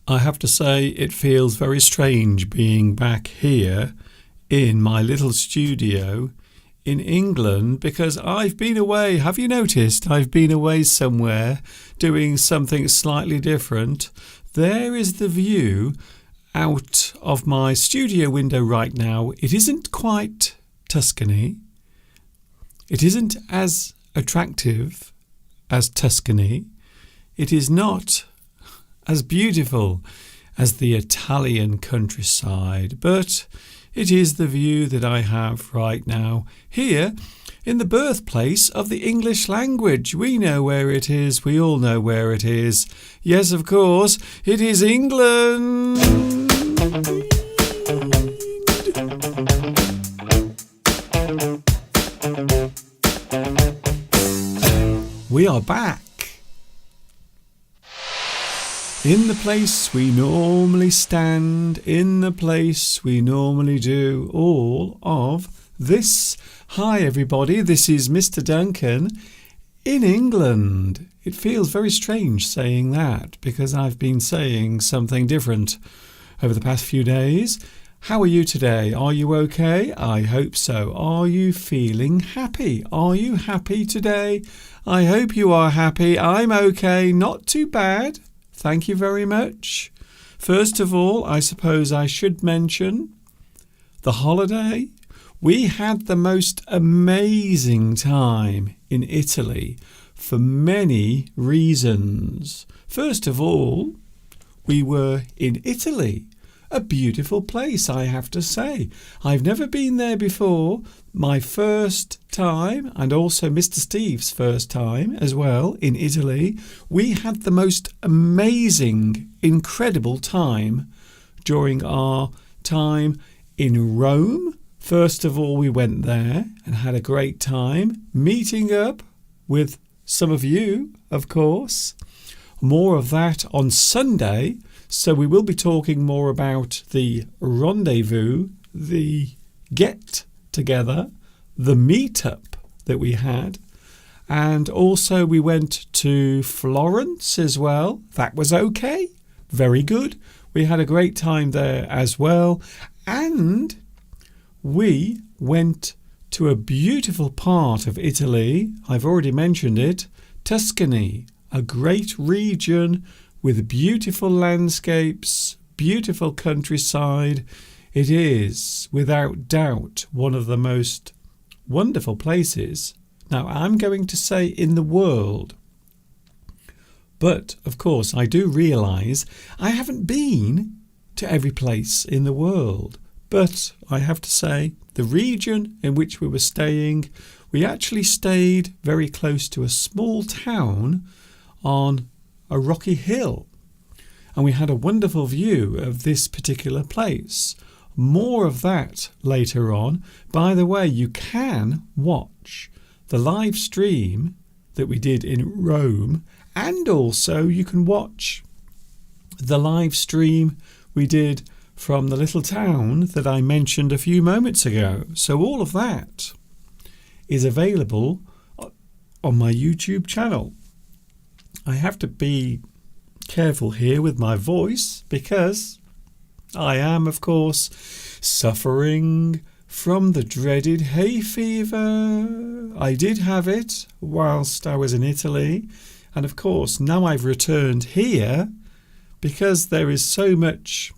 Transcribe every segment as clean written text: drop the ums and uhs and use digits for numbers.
I have to say it feels very strange being back here in my little studio in England because I've been away. Have you noticed? I've been away somewhere doing something slightly different. There is the view out of my studio window right now. It isn't quite Tuscany. It isn't as attractive as Tuscany. It is not as beautiful as the Italian countryside, but it is the view that I have right now here in the birthplace of the English language. We know where it is. We all know where it is. Yes, of course, it is England. We are back in the place we normally stand, in the place we normally do all of this. Hi everybody, this is Mr. Duncan in England. It feels very strange saying that because I've been saying something different over the past few days. How are you today? Are you okay? I hope so. Are you feeling happy? Are you happy today? I hope you are happy. I'm okay. Not too bad. Thank you very much. First of all, I suppose I should mention the holiday. We had the most amazing time in Italy for many reasons. First of all, we were in Italy. A beautiful place, I have to say. I've never been there before. My first time, and also Mr. Steve's first time as well in Italy. We had the most amazing, incredible time during our time in Rome. First of all, we went there and had a great time meeting up with some of you, of course. More of that on Sunday. So we will be talking more about the rendezvous, the get-together, the meet-up that we had. And also we went to Florence as well. That was okay. Very good. We had a great time there as well. And we went to a beautiful part of Italy. I've already mentioned it. Tuscany, a great region with beautiful landscapes, beautiful countryside. It is, without doubt, one of the most wonderful places. Now, I'm going to say in the world. But, of course, I do realise I haven't been to every place in the world. But I have to say, the region in which we were staying, we actually stayed very close to a small town on a rocky hill, and we had a wonderful view of this particular place. More of that later on. By the way, you can watch the live stream that we did in Rome, and also you can watch the live stream we did from the little town that I mentioned a few moments ago. So all of that is available on my YouTube channel. I have to be careful here with my voice because I am, of course, suffering from the dreaded hay fever. I did have it whilst I was in Italy, and of course now I've returned here because there is so much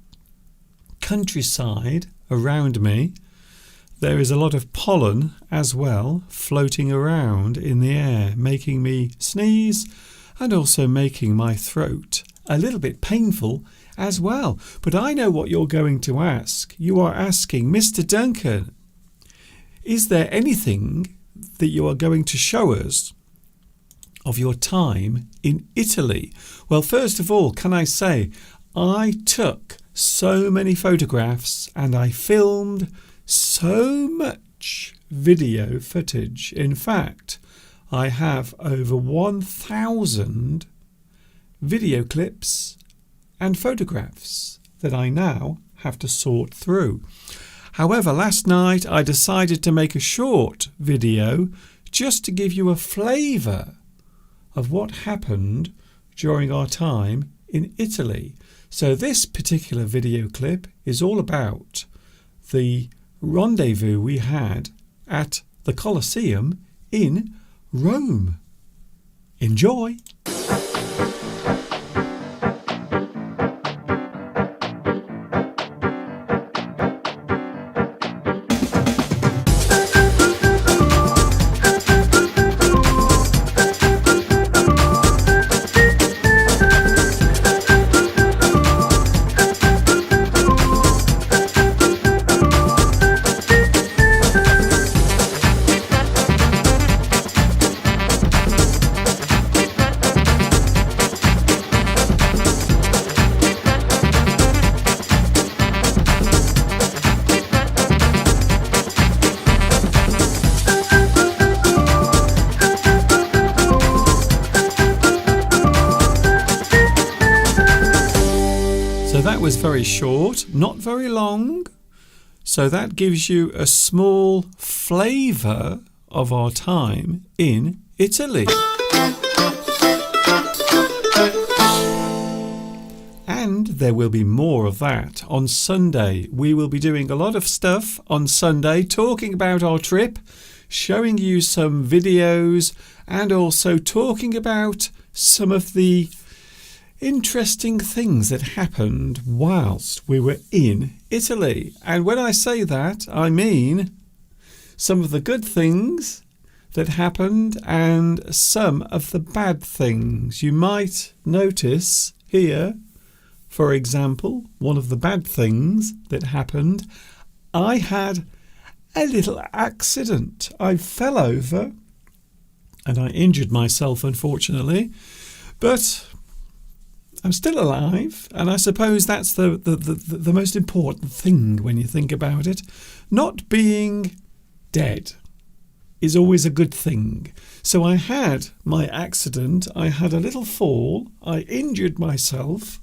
countryside around me. There is a lot of pollen as well floating around in the air, making me sneeze and also making my throat a little bit painful as well. But I know what you're going to ask. You are asking, Mr. Duncan, is there anything that you are going to show us of your time in Italy? Well, first of all, can I say I took so many photographs and I filmed so much video footage. In fact, I have over 1,000 video clips and photographs that I now have to sort through. However, last night I decided to make a short video just to give you a flavour of what happened during our time in Italy. So this particular video clip is all about the rendezvous we had at the Colosseum in Rome. Enjoy! So that was very short, not very long. So that gives you a small flavour of our time in Italy. And there will be more of that on Sunday. We will be doing a lot of stuff on Sunday, talking about our trip, showing you some videos, and also talking about some of the interesting things that happened whilst we were in Italy. And when I say that, I mean some of the good things that happened and some of the bad things. You might notice here, for example, one of the bad things that happened. I had a little accident. I fell over and I injured myself, unfortunately, but I'm still alive, and I suppose that's the most important thing when you think about it. Not being dead is always a good thing. So I had my accident, I had a little fall, I injured myself,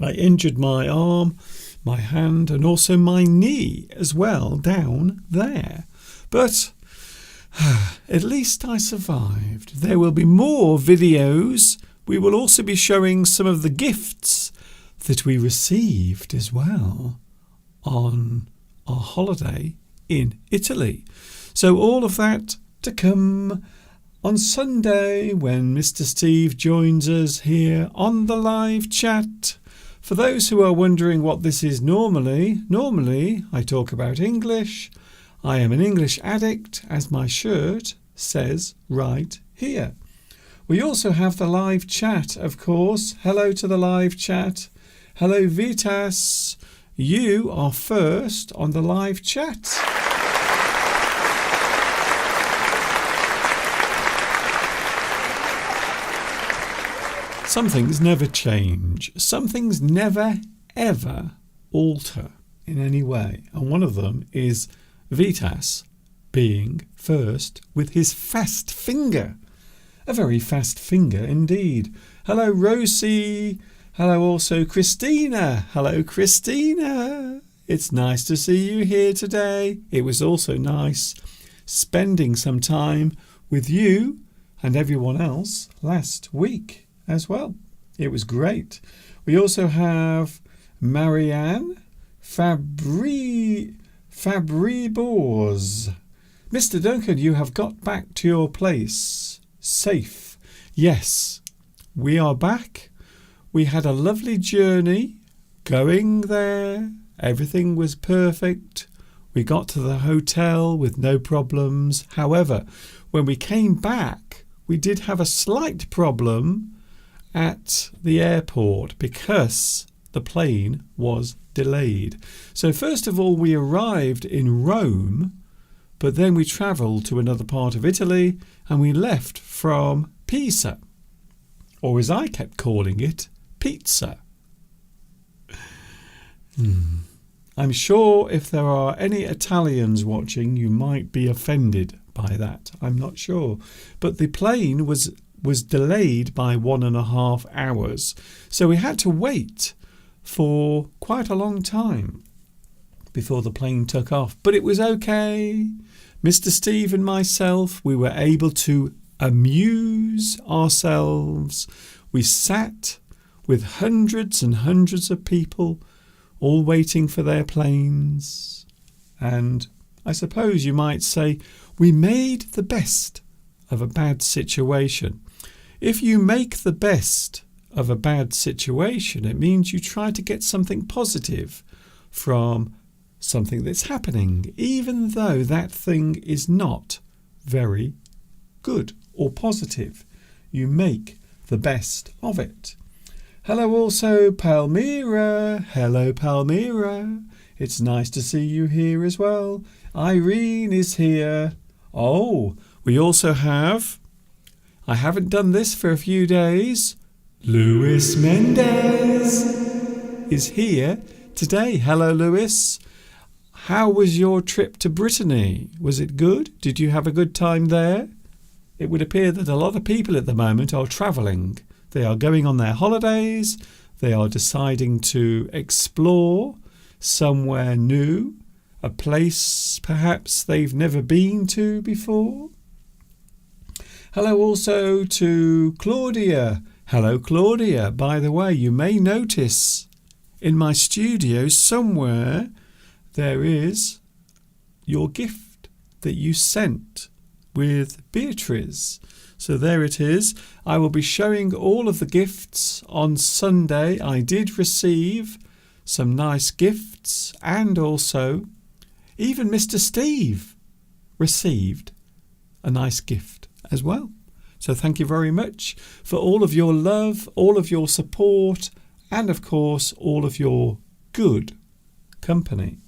I injured my arm, my hand, and also my knee as well down there. But at least I survived. There will be more videos. We will also be showing some of the gifts that we received as well on our holiday in Italy. So all of that to come on Sunday when Mr. Steve joins us here on the live chat. For those who are wondering what this is normally I talk about English. I am an English addict, as my shirt says right here. We also have the live chat, of course. Hello to the live chat. Hello, Vitas. You are first on the live chat. Some things never change. Some things never, ever alter in any way. And one of them is Vitas being first with his fast finger. A very fast finger indeed. Hello, Rosie. Hello also, Christina. Hello, Christina. It's nice to see you here today. It was also nice spending some time with you and everyone else last week as well. It was great. We also have Marianne Fabribors. Mr. Duncan, you have got back to your place safe. Yes, we are back. We had a lovely journey going there. Everything was perfect. We got to the hotel with no problems. However, when we came back, we did have a slight problem at the airport because the plane was delayed. So first of all, we arrived in Rome, but then we travelled to another part of Italy and we left from Pisa, or as I kept calling it, pizza. I'm sure if there are any Italians watching, you might be offended by that. I'm not sure. But the plane was delayed by 1.5 hours. So we had to wait for quite a long time before the plane took off. But it was okay. Mr. Steve and myself, we were able to amuse ourselves. We sat with hundreds and hundreds of people all waiting for their planes. And I suppose you might say we made the best of a bad situation. If you make the best of a bad situation, it means you try to get something positive from something that's happening, even though that thing is not very good or positive. You make the best of it. Hello also, Palmyra. Hello, Palmyra. It's nice to see you here as well. Irene is here. Oh, we also have, I haven't done this for a few days, Luis Mendez is here today. Hello, Luis. How was your trip to Brittany? Was it good? Did you have a good time there? It would appear that a lot of people at the moment are travelling. They are going on their holidays. They are deciding to explore somewhere new, a place perhaps they've never been to before. Hello also to Claudia. Hello, Claudia. By the way, you may notice in my studio somewhere there is your gift that you sent with Beatrice. So there it is. I will be showing all of the gifts on Sunday. I did receive some nice gifts, and also even Mr. Steve received a nice gift as well. So thank you very much for all of your love, all of your support, and of course all of your good company.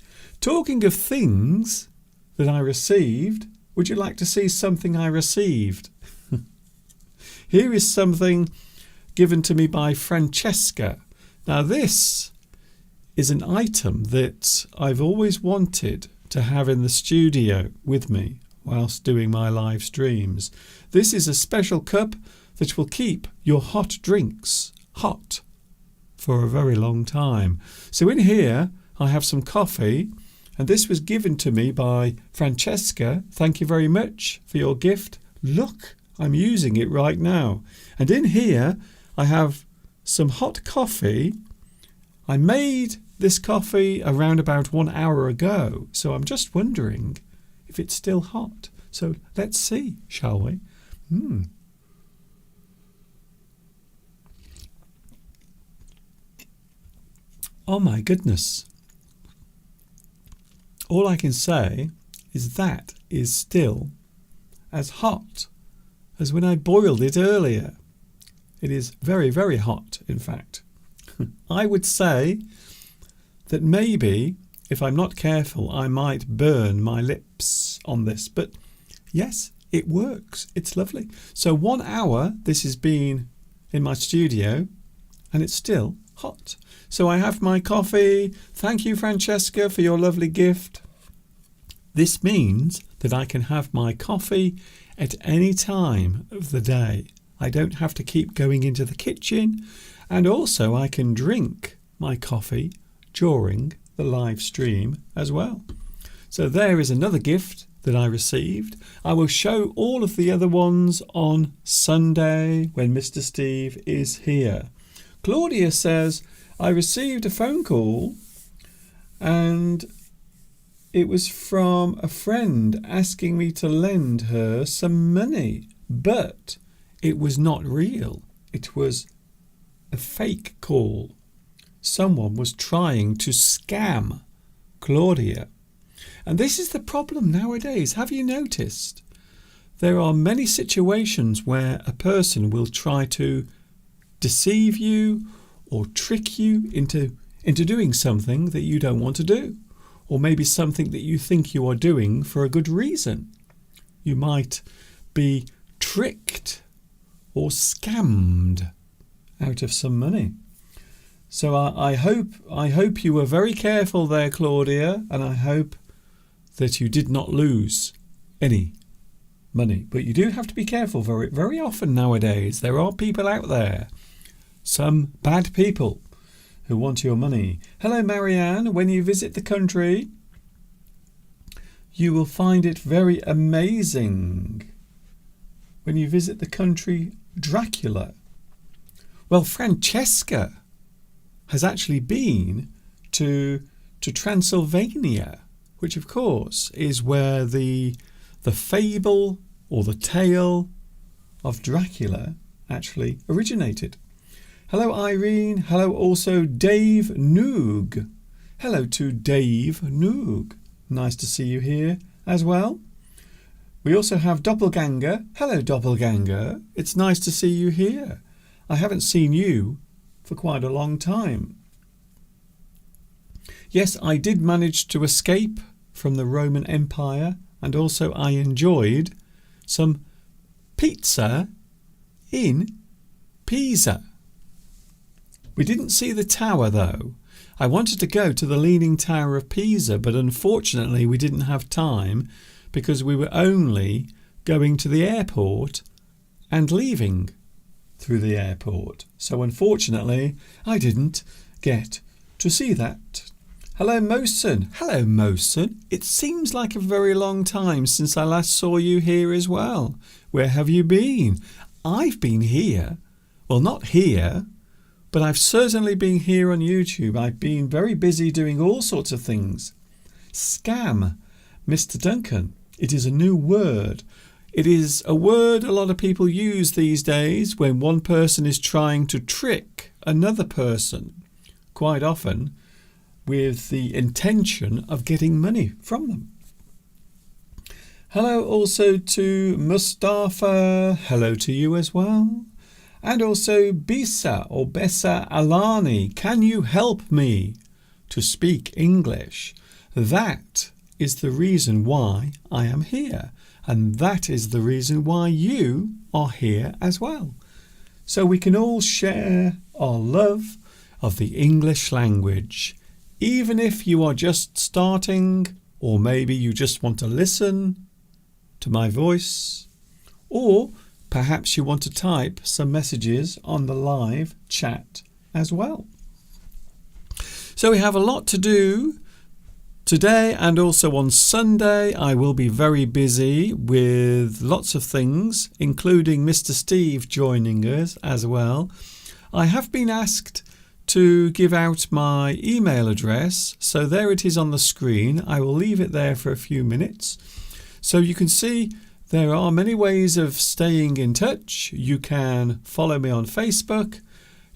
Talking of things that I received, would you like to see something I received? Here is something given to me by Francesca. Now this is an item that I've always wanted to have in the studio with me whilst doing my live streams. This is a special cup that will keep your hot drinks hot for a very long time. So in here I have some coffee, and this was given to me by Francesca. Thank you very much for your gift. Look, I'm using it right now. And in here I have some hot coffee. I made this coffee around about 1 hour ago, so I'm just wondering if it's still hot. So let's see, shall we? Oh my goodness. All I can say is that is still as hot as when I boiled it earlier. It is very, very hot, in fact. I would say that maybe, if I'm not careful, I might burn my lips on this. But yes, it works. It's lovely. So 1 hour this has been in my studio, and it's still hot. So I have my coffee. Thank you, Francesca, for your lovely gift. This means that I can have my coffee at any time of the day. I don't have to keep going into the kitchen, and also I can drink my coffee during the live stream as well. So there is another gift that I received. I will show all of the other ones on Sunday when Mr. Steve is here. Claudia says, I received a phone call and it was from a friend asking me to lend her some money, but it was not real. It was a fake call. Someone was trying to scam Claudia. And this is the problem nowadays. Have you noticed? There are many situations where a person will try to deceive you or trick you into doing something that you don't want to do, or maybe something that you think you are doing for a good reason. You might be tricked or scammed out of some money. So I hope you were very careful there, Claudia, and I hope that you did not lose any money. But you do have to be careful very, very often nowadays. There are people out there, some bad people, who want your money. Hello, Marianne. When you visit the country, you will find it very amazing. When you visit the country, Dracula Well, Francesca has actually been to Transylvania, which of course is where the fable or the tale of Dracula actually originated. Hello Irene, hello also Dave Noog. Hello to Dave Noog. Nice to see you here as well. We also have Doppelganger. Hello Doppelganger, it's nice to see you here. I haven't seen you for quite a long time. Yes, I did manage to escape from the Roman Empire, and also I enjoyed some pizza in Pisa. We didn't see the tower though. I wanted to go to the Leaning Tower of Pisa, but unfortunately we didn't have time because we were only going to the airport and leaving through the airport. So unfortunately I didn't get to see that. Hello Mosen. Hello Mosen. It seems like a very long time since I last saw you here as well. Where have you been? I've been here. Well, not here, but I've certainly been here on YouTube. I've been very busy doing all sorts of things. Scam, Mr. Duncan. It is a new word. It is a word a lot of people use these days when one person is trying to trick another person, quite often with the intention of getting money from them. Hello also to Mustafa. Hello to you as well. And also Bisa or Bessa Alani. Can you help me to speak English? That is the reason why I am here. And that is the reason why you are here as well. So we can all share our love of the English language. Even if you are just starting, or maybe you just want to listen to my voice, or perhaps you want to type some messages on the live chat as well. So we have a lot to do today, and also on Sunday I will be very busy with lots of things, including Mr. Steve joining us as well. I have been asked to give out my email address, so there it is on the screen. I will leave it there for a few minutes. So you can see there are many ways of staying in touch. You can follow me on Facebook.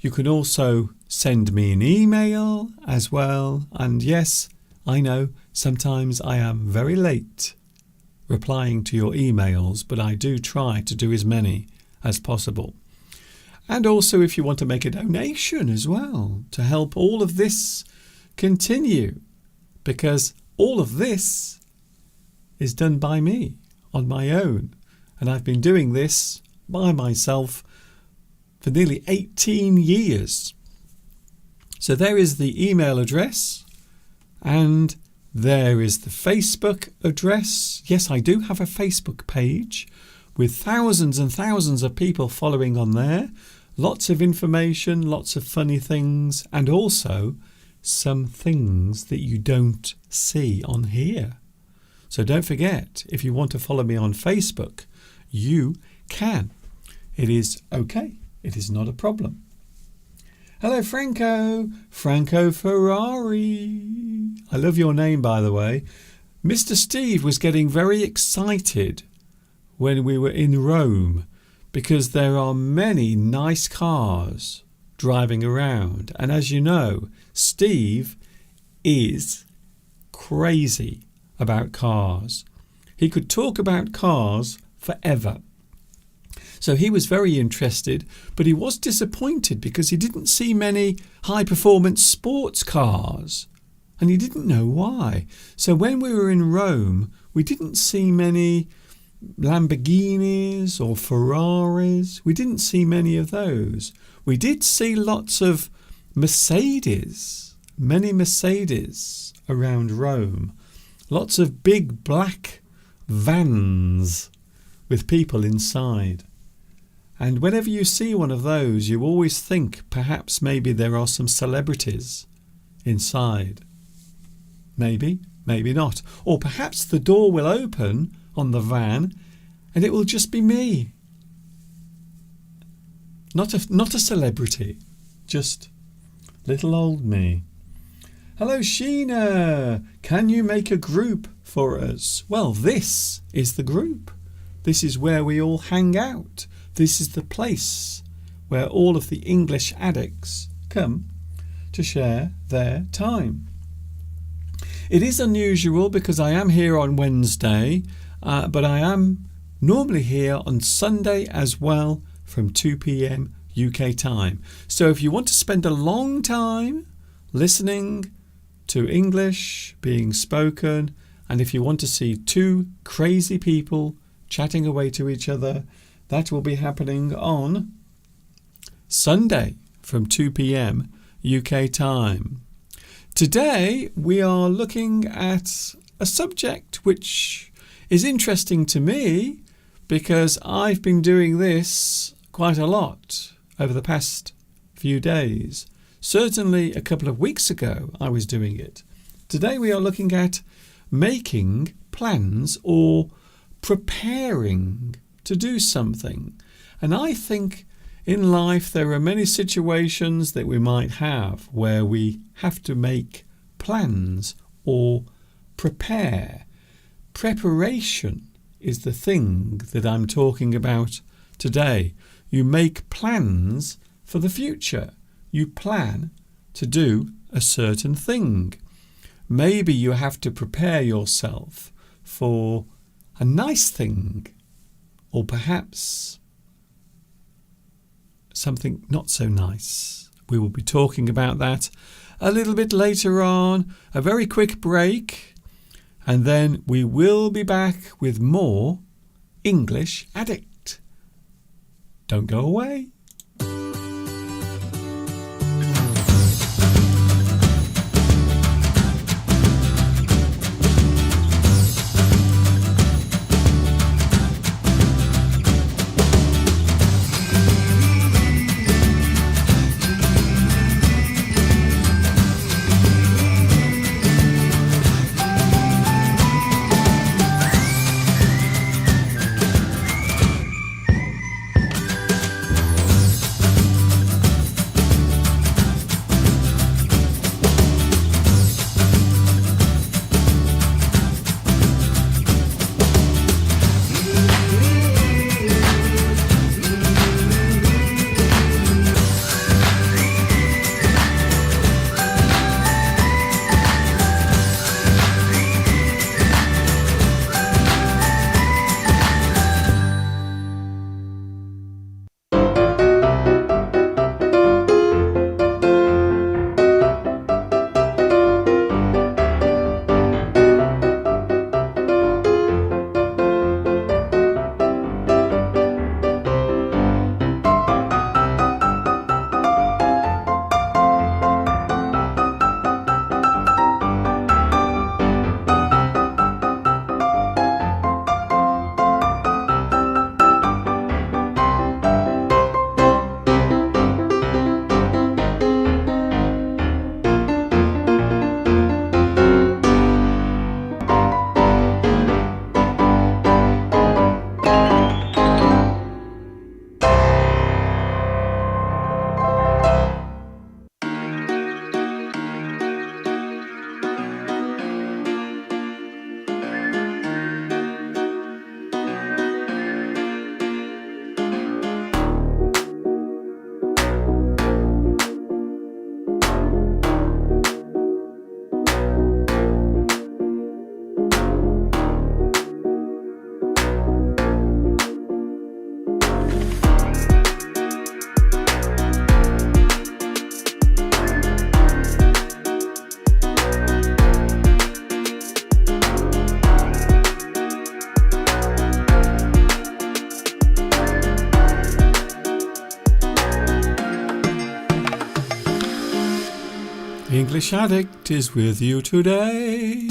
You can also send me an email as well. And yes, I know sometimes I am very late replying to your emails, but I do try to do as many as possible. And also if you want to make a donation as well to help all of this continue, because all of this is done by me on my own, and I've been doing this by myself for nearly 18 years. So there is the email address, and there is the Facebook address. Yes, I do have a Facebook page with thousands and thousands of people following on there. Lots of information, lots of funny things, and also some things that you don't see on here. So don't forget, if you want to follow me on Facebook, you can. It is okay. It is not a problem. Hello, Franco. Franco Ferrari. I love your name, by the way. Mr. Steve was getting very excited when we were in Rome because there are many nice cars driving around. And as you know, Steve is crazy about cars. He could talk about cars forever. So he was very interested, but he was disappointed because he didn't see many high-performance sports cars, and he didn't know why. So when we were in Rome, we didn't see many Lamborghinis or Ferraris. We didn't see many of those. We did see lots of Mercedes, many Mercedes around Rome. Lots of big black vans with people inside. And whenever you see one of those, you always think perhaps maybe there are some celebrities inside. Maybe, maybe not. Or perhaps the door will open on the van and it will just be me. Not a celebrity, just little old me. Hello, Sheena. Can you make a group for us? Well, this is the group. This is where we all hang out. This is the place where all of the English addicts come to share their time. It is unusual because I am here on Wednesday, but I am normally here on Sunday as well from 2 p.m. UK time. So if you want to spend a long time listening to English being spoken, and if you want to see two crazy people chatting away to each other, that will be happening on Sunday from 2 p.m. UK time. Today we are looking at a subject which is interesting to me because I've been doing this quite a lot over the past few days. Certainly a couple of weeks ago I was doing it. Today we are looking at making plans or preparing to do something. And I think in life there are many situations that we might have where we have to make plans or prepare. Preparation is the thing that I'm talking about today. You make plans for the future. You plan to do a certain thing. Maybe you have to prepare yourself for a nice thing, or perhaps something not so nice. We will be talking about that a little bit later on. A very quick break, and then we will be back with more English Addict. Don't go away. English Addict is with you today.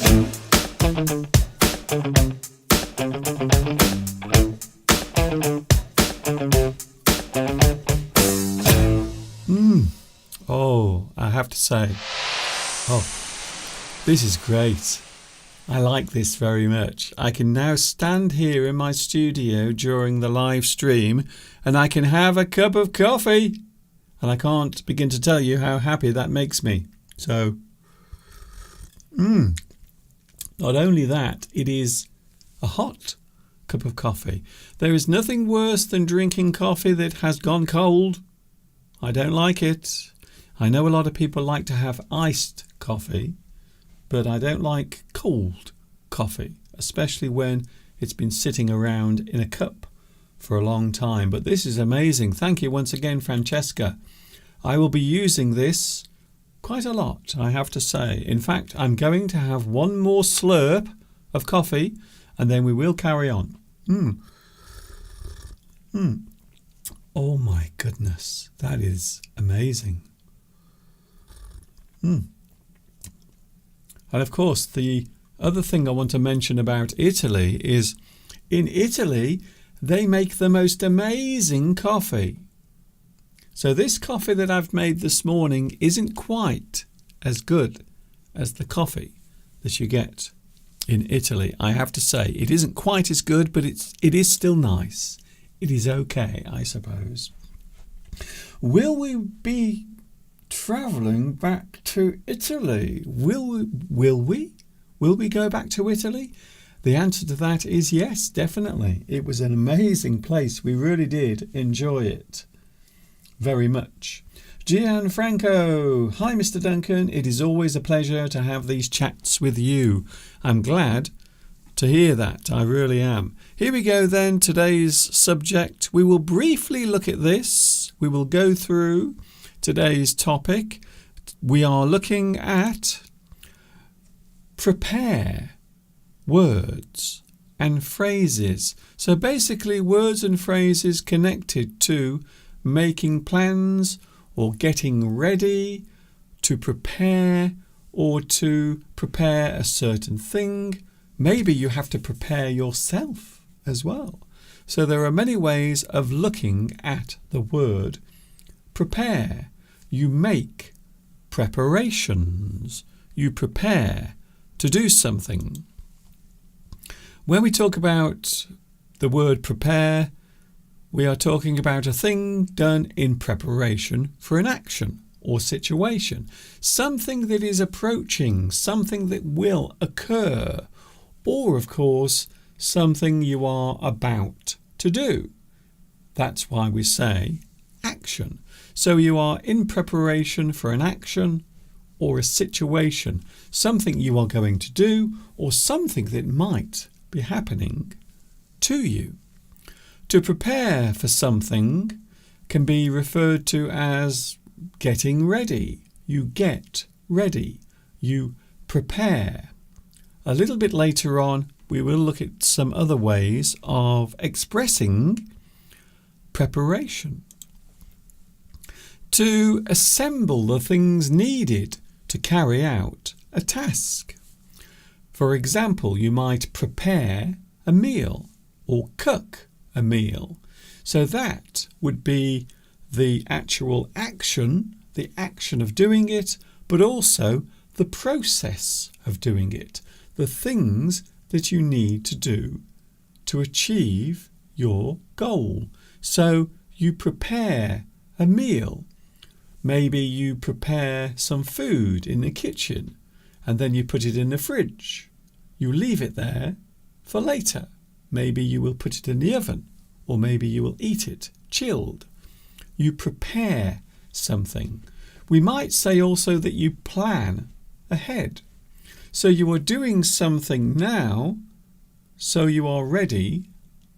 Oh, I have to say, this is great. I like this very much. I can now stand here in my studio during the live stream and I can have a cup of coffee. And I can't begin to tell you how happy that makes me. So, not only that, it is a hot cup of coffee. There is nothing worse than drinking coffee that has gone cold. I don't like it. I know a lot of people like to have iced coffee, but I don't like cold coffee, especially when it's been sitting around in a cup for a long time. But this is amazing. Thank you once again, Francesca. I will be using this quite a lot, I have to say. In fact, I'm going to have one more slurp of coffee and then we will carry on. Oh my goodness, that is amazing. And of course, the other thing I want to mention about Italy is in Italy, they make the most amazing coffee. So this coffee that I've made this morning isn't quite as good as the coffee that you get in Italy. I have to say, it isn't quite as good, but it is still nice. It is okay, I suppose. Will we be travelling back to Italy? Will we? Will we go back to Italy? The answer to that is yes, definitely. It was an amazing place. We really did enjoy it very much. Gianfranco, hi Mr. Duncan. It is always a pleasure to have these chats with you. I'm glad to hear that. I really am. Here we go then, today's subject. We will briefly look at this. We will go through today's topic. We are looking at prepare words and phrases. So basically words and phrases connected to making plans or getting ready, to prepare or to prepare a certain thing. Maybe you have to prepare yourself as well. So there are many ways of looking at the word prepare. You make preparations. You prepare to do something. When we talk about the word prepare, we are talking about a thing done in preparation for an action or situation. Something that is approaching, something that will occur, or of course, something you are about to do. That's why we say action. So you are in preparation for an action or a situation, something you are going to do or something that might be happening to you. To prepare for something can be referred to as getting ready. You get ready. You prepare. A little bit later on, we will look at some other ways of expressing preparation. To assemble the things needed to carry out a task. For example, you might prepare a meal or cook a meal. So that would be the actual action, the action of doing it, but also the process of doing it, the things that you need to do to achieve your goal. So you prepare a meal. Maybe you prepare some food in the kitchen and then you put it in the fridge. You leave it there for later. Maybe you will put it in the oven, or maybe you will eat it chilled. You prepare something. We might say also that you plan ahead. So you are doing something now, so you are ready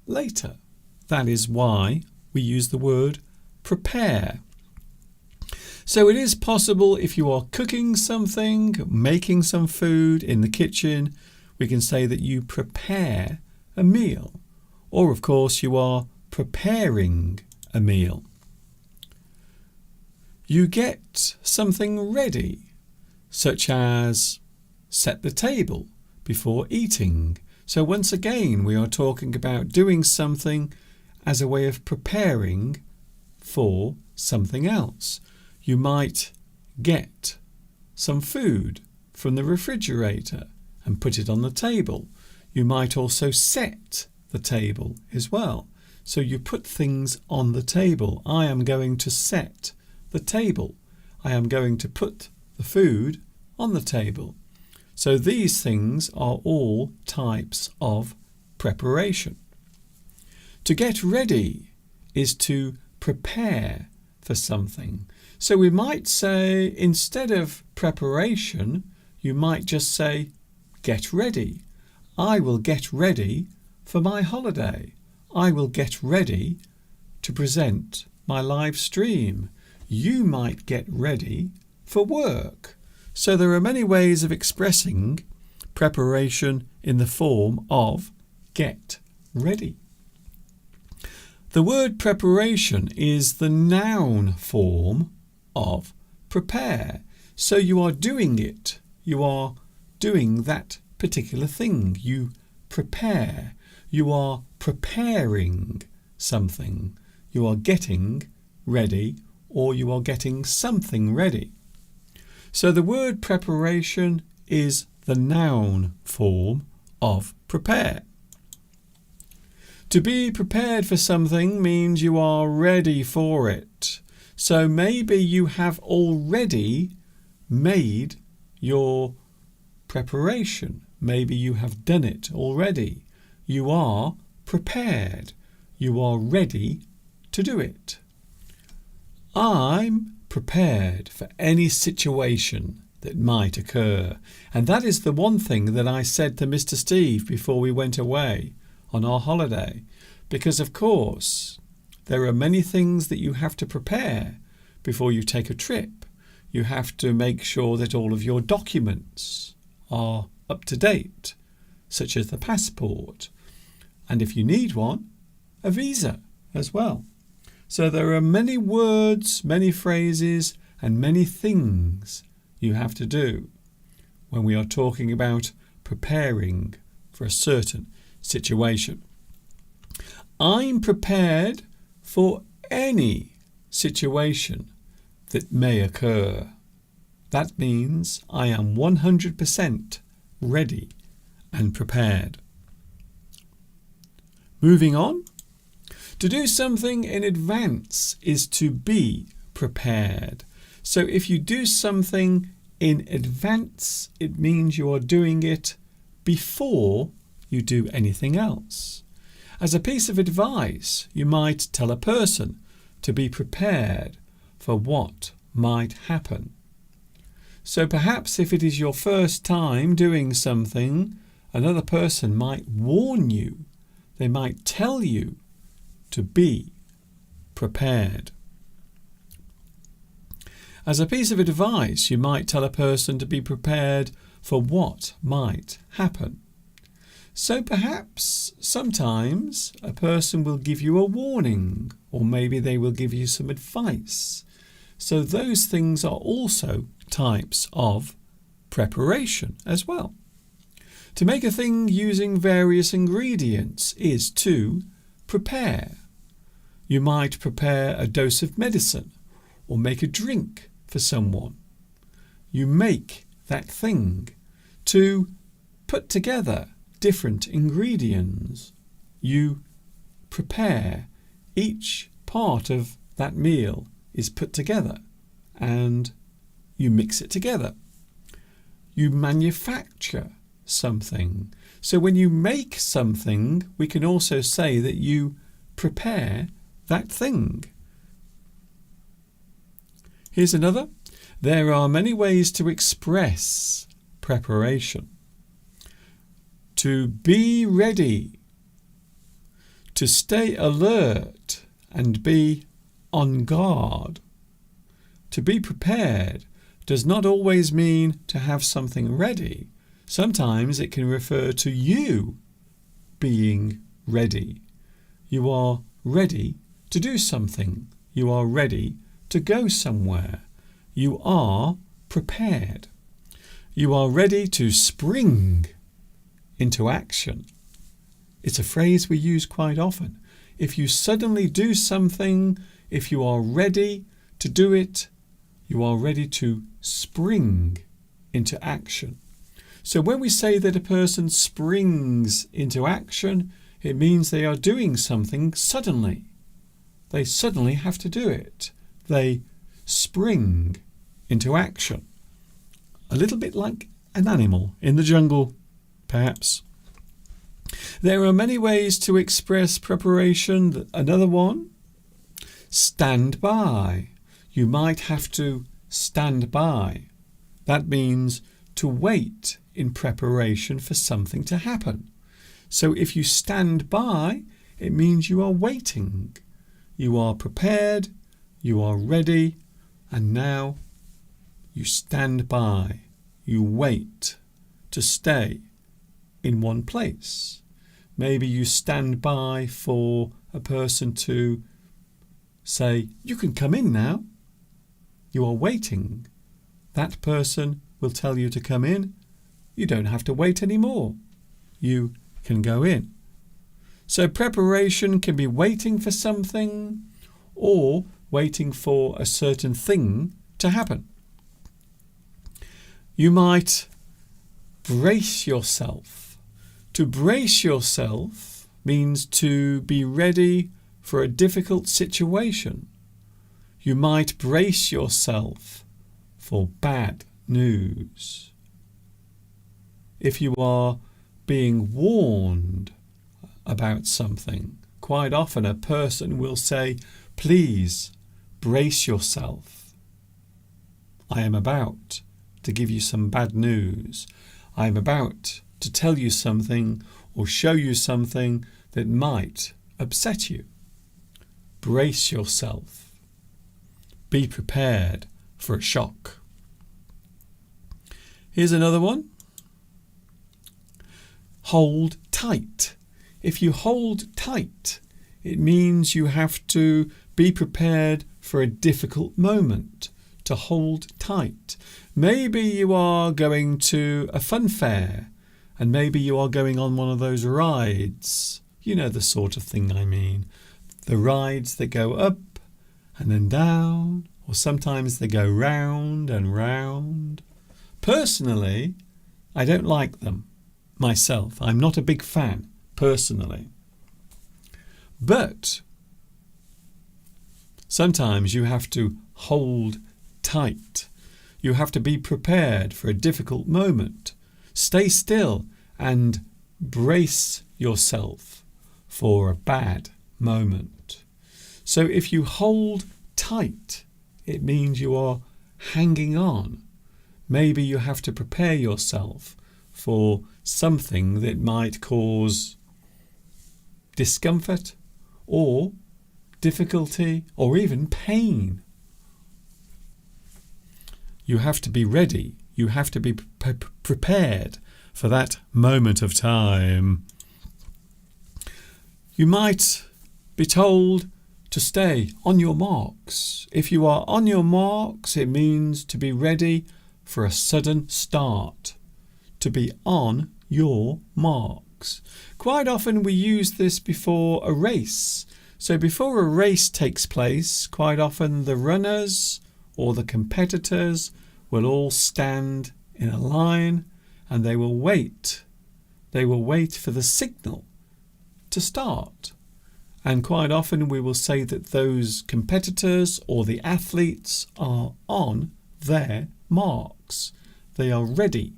later. That is why we use the word prepare. So it is possible if you are cooking something, making some food in the kitchen, we can say that you prepare a meal. Or of course you are preparing a meal. You get something ready, such as set the table before eating. So once again we are talking about doing something as a way of preparing for something else. You might get some food from the refrigerator and put it on the table. You might also set the table as well. So you put things on the table. I am going to set the table. I am going to put the food on the table. So these things are all types of preparation. To get ready is to prepare for something. So we might say, instead of preparation, you might just say, get ready. I will get ready for my holiday. I will get ready to present my live stream. You might get ready for work. So there are many ways of expressing preparation in the form of get ready. The word preparation is the noun form of prepare. So you are doing it. You are doing that particular thing. You prepare. You are preparing something. You are getting ready, or you are getting something ready. So the word preparation is the noun form of prepare. To be prepared for something means you are ready for it. So maybe you have already made your preparation. Maybe you have done it already. You are prepared. You are ready to do it. I'm prepared for any situation that might occur. And that is the one thing that I said to Mr. Steve before we went away on our holiday. Because, of course, there are many things that you have to prepare before you take a trip. You have to make sure that all of your documents are up to date, such as the passport. And if you need one, a visa as well. So there are many words, many phrases, and many things you have to do when we are talking about preparing for a certain situation. I'm prepared for any situation that may occur. That means I am 100% ready and prepared. Moving on. To do something in advance is to be prepared. So if you do something in advance, it means you are doing it before you do anything else. As a piece of advice, you might tell a person to be prepared for what might happen. So perhaps if it is your first time doing something, another person might warn you. They might tell you to be prepared. As a piece of advice, you might tell a person to be prepared for what might happen. So perhaps sometimes a person will give you a warning, or maybe they will give you some advice. So those things are also types of preparation as well. To make a thing using various ingredients is to prepare. You might prepare a dose of medicine or make a drink for someone. You make that thing. To put together different ingredients. You prepare. Each part of that meal is put together and you mix it together. You manufacture something. So when you make something, we can also say that you prepare that thing. Here's another. There are many ways to express preparation. To be ready. To stay alert and be on guard. To be prepared does not always mean to have something ready. Sometimes it can refer to you being ready. You are ready to do something. You are ready to go somewhere. You are prepared. You are ready to spring into action. It's a phrase we use quite often. If you suddenly do something, if you are ready to do it, you are ready to spring into action. So when we say that a person springs into action, it means they are doing something suddenly. They suddenly have to do it. They spring into action. A little bit like an animal in the jungle, perhaps. There are many ways to express preparation. Another one, stand by. You might have to stand by. That means to wait in preparation for something to happen. So if you stand by, it means you are waiting. You are prepared, you are ready, and now you stand by. You wait to stay in one place. Maybe you stand by for a person to say, you can come in now. You are waiting. That person will tell you to come in. You don't have to wait anymore. You can go in. So preparation can be waiting for something or waiting for a certain thing to happen. You might brace yourself. To brace yourself means to be ready for a difficult situation. You might brace yourself for bad news. If you are being warned about something, quite often a person will say, please brace yourself. I am about to give you some bad news. I am about to tell you something or show you something that might upset you. Brace yourself. Be prepared for a shock. Here's another one. Hold tight. If you hold tight, it means you have to be prepared for a difficult moment. To hold tight. Maybe you are going to a fun fair and maybe you are going on one of those rides. You know the sort of thing I mean. The rides that go up and then down, or sometimes they go round and round. Personally, I don't like them myself. I'm not a big fan, personally. But sometimes you have to hold tight. You have to be prepared for a difficult moment. Stay still and brace yourself for a bad moment. So if you hold tight, it means you are hanging on. Maybe you have to prepare yourself for something that might cause discomfort or difficulty or even pain. You have to be ready. You have to be prepared for that moment of time. You might be told to stay on your marks. If you are on your marks, it means to be ready for a sudden start. To be on your marks. Quite often we use this before a race. So before a race takes place, quite often the runners or the competitors will all stand in a line and they will wait. They will wait for the signal to start. And quite often we will say that those competitors or the athletes are on their marks. They are ready.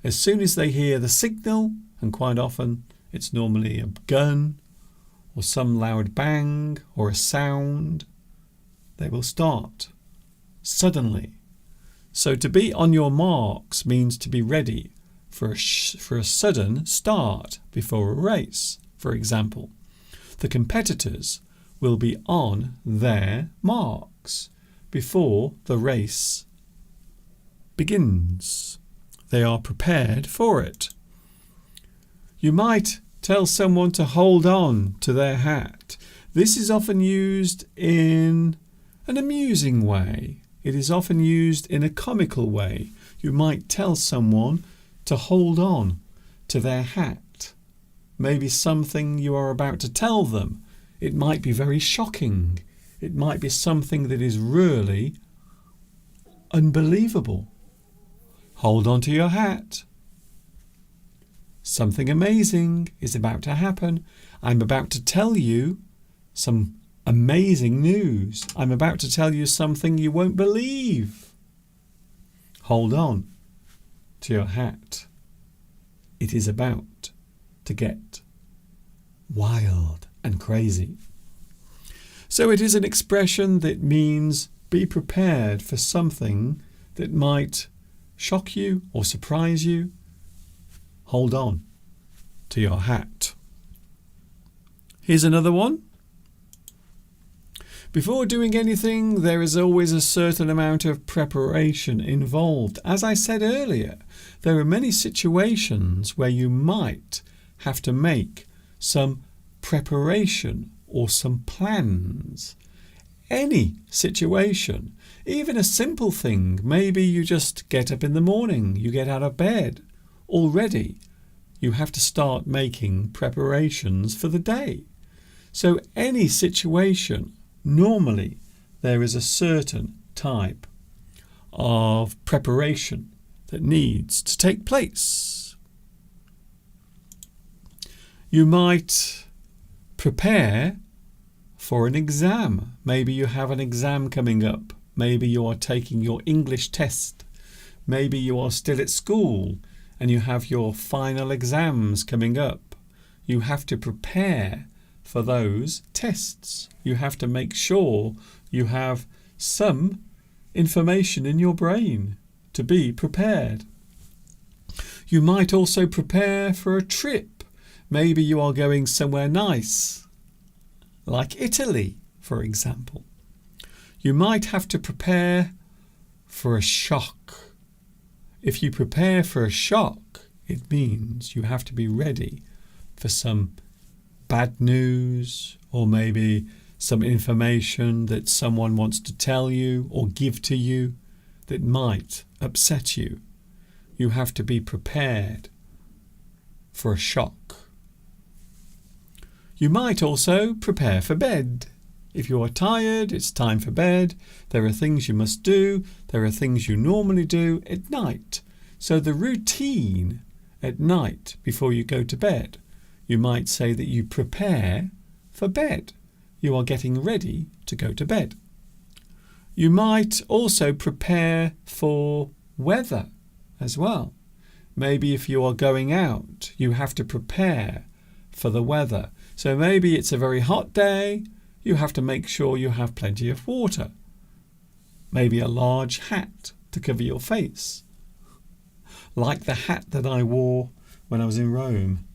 As soon as they hear the signal, and quite often it's normally a gun or some loud bang or a sound, they will start suddenly. So to be on your marks means to be ready for a sudden start before a race. For example, the competitors will be on their marks before the race begins. They are prepared for it. You might tell someone to hold on to their hat. This is often used in an amusing way. It is often used in a comical way. You might tell someone to hold on to their hat. Maybe something you are about to tell them. It might be very shocking. It might be something that is really unbelievable. Hold on to your hat. Something amazing is about to happen. I'm about to tell you some amazing news. I'm about to tell you something you won't believe. Hold on to your hat. It is about to get wild and crazy. So it is an expression that means be prepared for something that might shock you or surprise you. Hold on to your hat. Here's another one. Before doing anything, there is always a certain amount of preparation involved. As I said earlier, there are many situations where you might have to make some preparation or some plans. Any situation, even a simple thing, maybe you just get up in the morning, you get out of bed. Already, you have to start making preparations for the day. So any situation, normally there is a certain type of preparation that needs to take place. You might prepare for an exam. Maybe you have an exam coming up. Maybe you are taking your English test. Maybe you are still at school and you have your final exams coming up. You have to prepare for those tests. You have to make sure you have some information in your brain to be prepared. You might also prepare for a trip. Maybe you are going somewhere nice, like Italy, for example. You might have to prepare for a shock. If you prepare for a shock, it means you have to be ready for some bad news or maybe some information that someone wants to tell you or give to you that might upset you. You have to be prepared for a shock. You might also prepare for bed. If you are tired, it's time for bed. There are things you must do. There are things you normally do at night. So the routine at night before you go to bed, you might say that you prepare for bed. You are getting ready to go to bed. You might also prepare for weather as well. Maybe if you are going out, you have to prepare for the weather. So maybe it's a very hot day. You have to make sure you have plenty of water. Maybe a large hat to cover your face, like the hat that I wore when I was in Rome.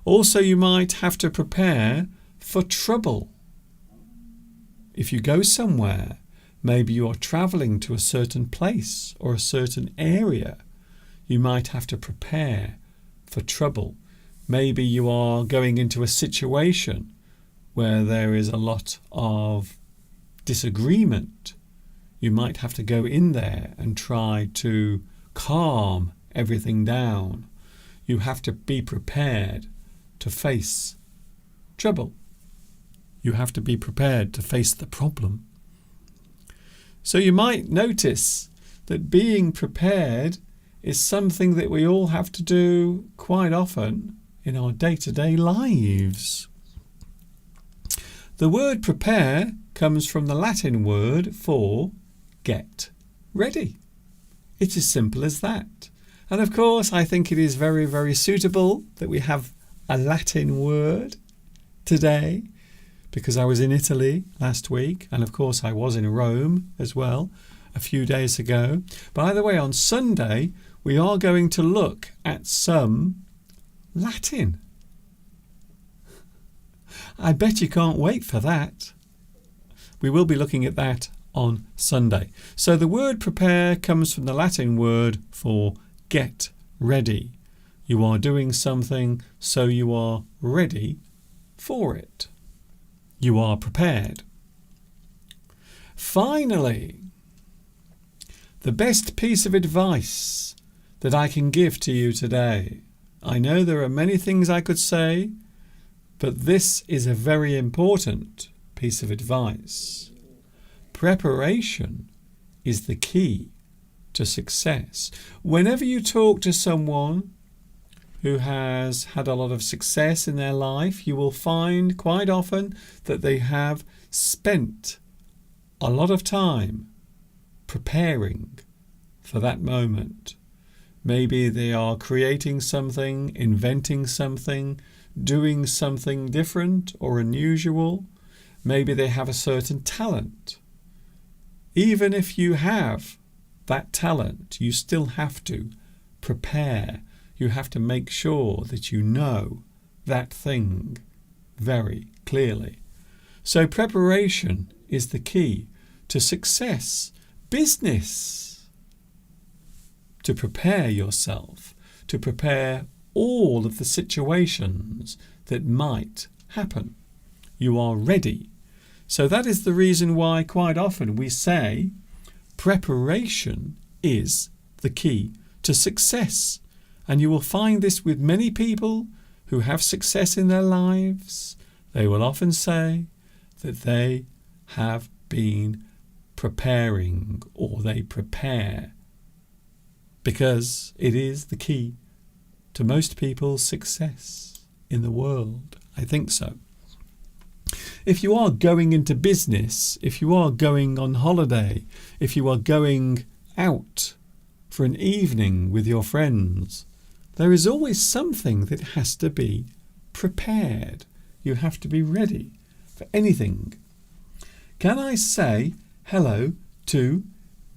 Also, you might have to prepare for trouble. If you go somewhere, maybe you are travelling to a certain place or a certain area, you might have to prepare for trouble. Maybe you are going into a situation where there is a lot of disagreement. You might have to go in there and try to calm everything down. You have to be prepared to face trouble. You have to be prepared to face the problem. So you might notice that being prepared is something that we all have to do quite often in our day-to-day lives. The word prepare comes from the Latin word for get ready. It's as simple as that. And of course, I think it is very, very suitable that we have a Latin word today, because I was in Italy last week, and of course I was in Rome as well a few days ago. By the way, on Sunday, we are going to look at some Latin. I bet you can't wait for that. We will be looking at that on Sunday. So the word prepare comes from the Latin word for get ready. You are doing something, so you are ready for it. You are prepared. Finally, the best piece of advice that I can give to you today. I know there are many things I could say, but this is a very important piece of advice. Preparation is the key to success. Whenever you talk to someone who has had a lot of success in their life, you will find quite often that they have spent a lot of time preparing for that moment. Maybe they are creating something, inventing something, doing something different or unusual. Maybe they have a certain talent. Even if you have that talent, you still have to prepare. You have to make sure that you know that thing very clearly. So preparation is the key to success. Business. To prepare yourself, to prepare all of the situations that might happen. You are ready. So that is the reason why quite often we say preparation is the key to success. And you will find this with many people who have success in their lives. They will often say that they have been preparing, or they prepare, because it is the key to most people's success in the world. I think so. If you are going into business, if you are going on holiday, if you are going out for an evening with your friends, there is always something that has to be prepared. You have to be ready for anything. Can I say hello to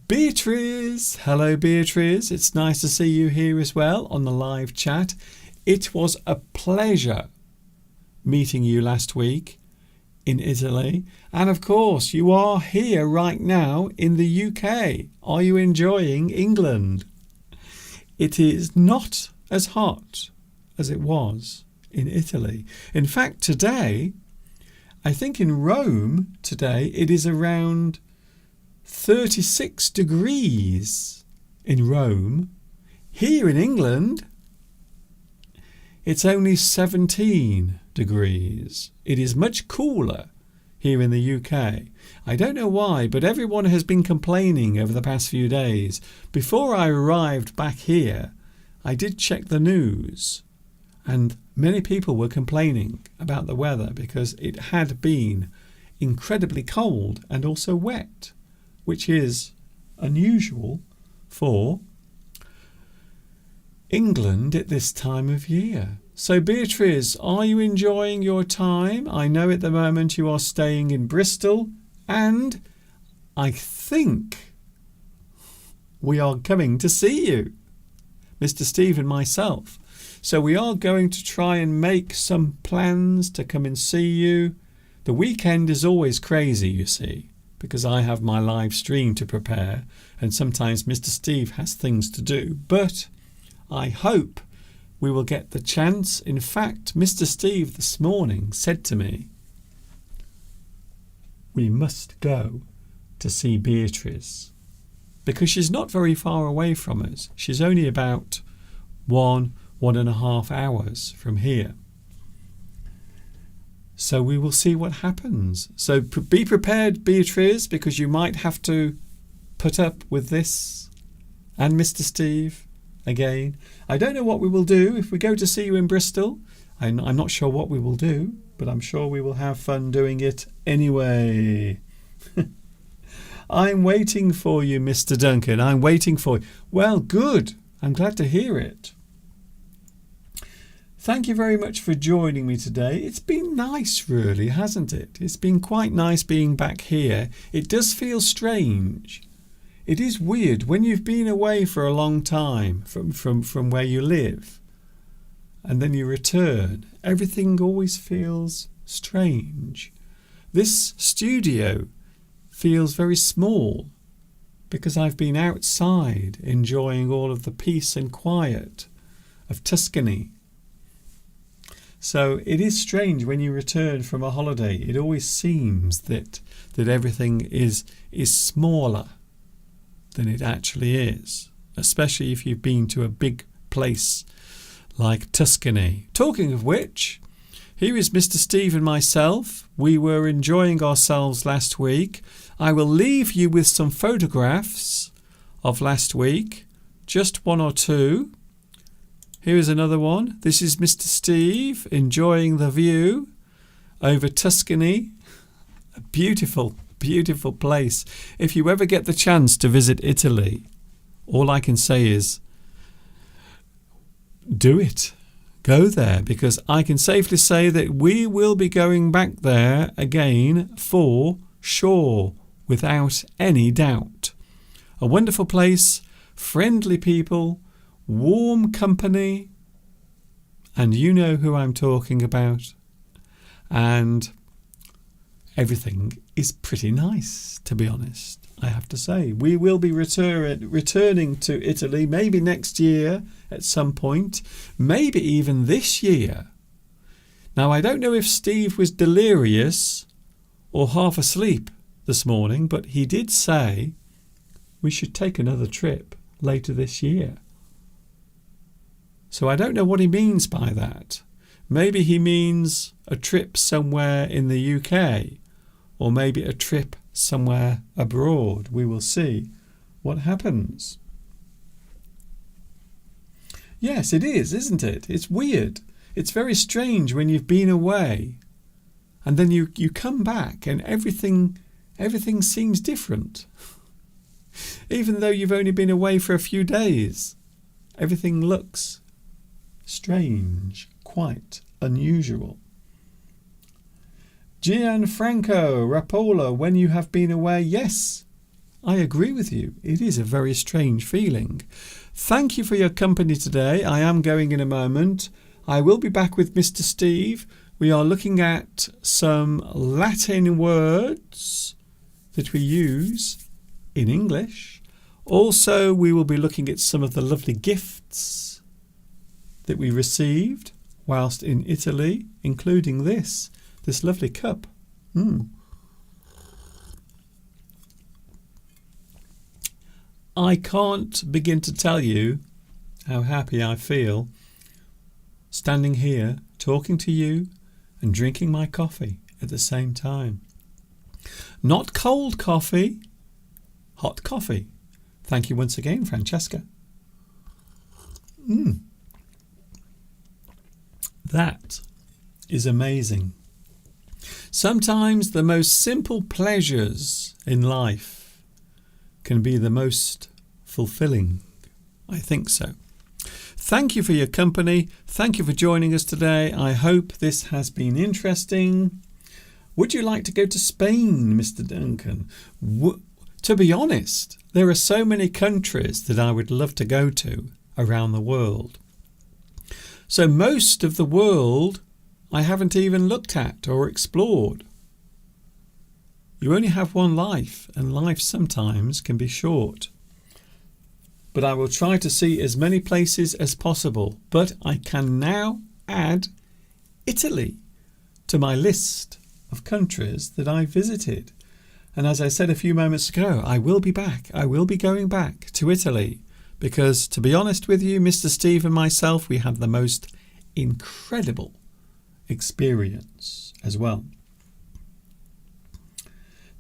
Beatrice? Hello, Beatrice. It's nice to see you here as well on the live chat. It was a pleasure meeting you last week in Italy. And of course, you are here right now in the UK. Are you enjoying England? It is not as hot as it was in Italy. In fact, today, I think in Rome today, it is around 36 degrees in Rome. Here in England, it's only 17 degrees. It is much cooler here in the UK. I don't know why, but everyone has been complaining over the past few days. Before I arrived back here, I did check the news, and many people were complaining about the weather because it had been incredibly cold and also wet, which is unusual for England at this time of year. So Beatrice, are you enjoying your time? I know at the moment you are staying in Bristol, and I think we are coming to see you, Mr. Steve and myself. So we are going to try and make some plans to come and see you. The weekend is always crazy, you see, because I have my live stream to prepare, and sometimes Mr. Steve has things to do. But I hope we will get the chance. In fact, Mr. Steve this morning said to me, we must go to see Beatrice, because she's not very far away from us. She's only about 1.5 hours from here. So we will see what happens. So be prepared, Beatrice, because you might have to put up with this and Mr. Steve again. I don't know what we will do if we go to see you in Bristol. I'm not sure what we will do, but I'm sure we will have fun doing it anyway. I'm waiting for you, Mr. Duncan. I'm waiting for you. Well, good. I'm glad to hear it. Thank you very much for joining me today. It's been nice, really, hasn't it? It's been quite nice being back here. It does feel strange. It is weird when you've been away for a long time from where you live, and then you return. Everything always feels strange. This studio feels very small because I've been outside enjoying all of the peace and quiet of Tuscany. So it is strange when you return from a holiday. It always seems that everything is smaller than it actually is, especially if you've been to a big place like Tuscany. Talking of which, here is Mr. Steve and myself. We were enjoying ourselves last week. I will leave you with some photographs of last week. Just one or two. Here is another one. This is Mr. Steve enjoying the view over Tuscany. A beautiful, beautiful place. If you ever get the chance to visit Italy, all I can say is do it. Go there, because I can safely say that we will be going back there again for sure, without any doubt. A wonderful place, friendly people, warm company, and you know who I'm talking about. And everything is pretty nice, to be honest, I have to say. We will be returning to Italy maybe next year at some point, maybe even this year. Now, I don't know if Steve was delirious or half asleep this morning, but he did say we should take another trip later this year. So I don't know what he means by that. Maybe he means a trip somewhere in the UK, or maybe a trip somewhere abroad. We will see what happens. Yes, it is, isn't it? It's weird. It's very strange when you've been away and then you come back and everything seems different. Even though you've only been away for a few days, everything looks strange, quite unusual. Gianfranco Rapola, when you have been away, yes, I agree with you. It is a very strange feeling. Thank you for your company today. I am going in a moment. I will be back with Mr. Steve. We are looking at some Latin words that we use in English. Also, we will be looking at some of the lovely gifts that we received whilst in Italy, including this lovely cup. I can't begin to tell you how happy I feel standing here talking to you and drinking my coffee at the same time. Not cold coffee, hot coffee. Thank you once again, Francesca. That is amazing. Sometimes the most simple pleasures in life can be the most fulfilling. I think so. Thank you for your company. Thank you for joining us today. I hope this has been interesting. Would you like to go to Spain, Mr. Duncan? To be honest, there are so many countries that I would love to go to around the world. So most of the world I haven't even looked at or explored. You only have one life, and life sometimes can be short. But I will try to see as many places as possible. But I can now add Italy to my list of countries that I visited. And as I said a few moments ago, I will be back. I will be going back to Italy because, to be honest with you, Mr. Steve and myself, we had the most incredible experience as well.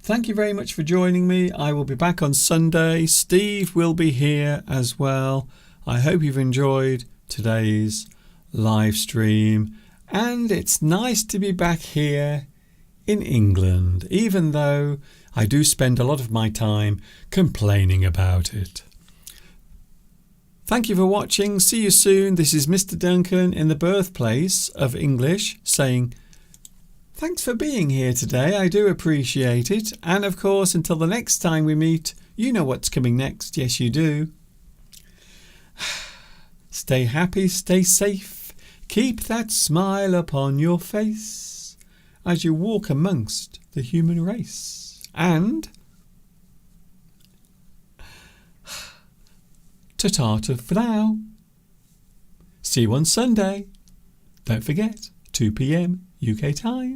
Thank you very much for joining me. I will be back on Sunday. Steve will be here as well. I hope you've enjoyed today's live stream. And it's nice to be back here in England, even though I do spend a lot of my time complaining about it. Thank you for watching. See you soon. This is Mr. Duncan in the birthplace of English saying thanks for being here today. I do appreciate it. And of course, until the next time we meet, you know what's coming next. Yes, you do. Stay happy, stay safe. Keep that smile upon your face as you walk amongst the human race. And ta-ta for now. See you on Sunday. Don't forget, 2 p.m. UK time.